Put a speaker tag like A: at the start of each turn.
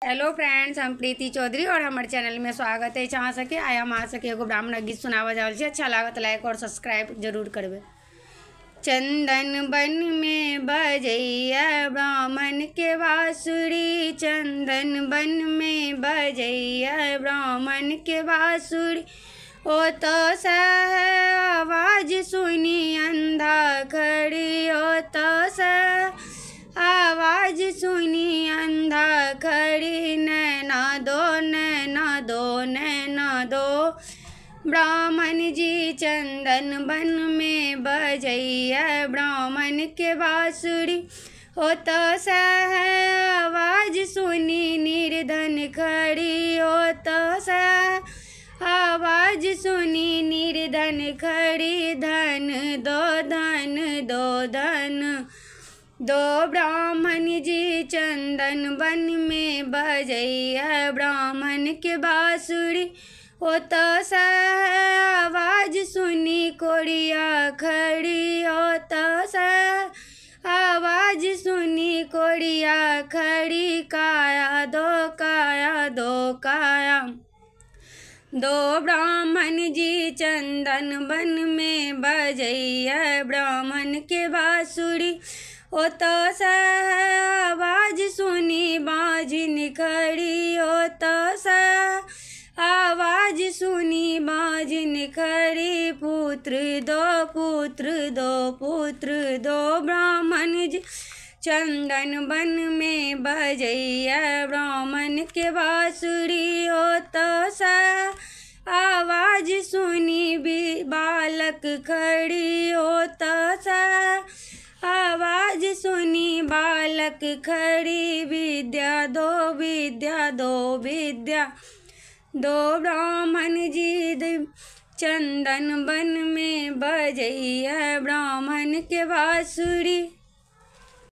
A: Hello friends, हम प्रीति चौधरी और हमारे चैनल में स्वागत है। चाह सके आया हम आ सके एगो ब्राह्मण गीत सुनावा जावल से अच्छा लागत लाइक और सब्सक्राइब जरूर करबे। चंदन बन में बजैया ब्राह्मण के बांसुरी, चंदन बन में बजैया ब्राह्मण के बांसुरी। ओ तो सह आवाज सुनी अंधा खड़ी, ओ तो सह आवाज सुनी अंधा खड़ी। नैना दो नैना दो नैना दो, ब्राह्मण जी चंदन बन में बजैया ब्राह्मण के बांसुरी। हो तो सह आवाज सुनी निर्धन खड़ी, हो तो सह आवाज सुनी निर्धन खड़ी। धन दो धन दो धन दो, ब्राह्मण जी चंदन बन में बजैया ब्राह्मण के बांसुरी। हो तो सह आवाज सुनी कोड़िया खड़ी, हो तो सह आवाज सुनी कोड़िया खड़ी। काया दो काया दो काया दो, ब्राह्मण जी चंदन बन में बजैया ब्राह्मण के बांसुरी। हो तो सह आवाज सुनी बाजिन खड़ी, हो तो सह आवाज सुनी बाजिन खड़ी। पुत्र दो पुत्र दो पुत्र दो, ब्राह्मण जी चंदन बन में बजैया ब्राह्मण के बांसुरी। हो तो सह आवाज सुनी बालक खड़ी, हो तो सह आवाज सुनी बालक खड़ी। विद्या दो विद्या दो विद्या दो, ब्राह्मण जी चंदन बन में बजैया ब्राह्मण के बांसुरी।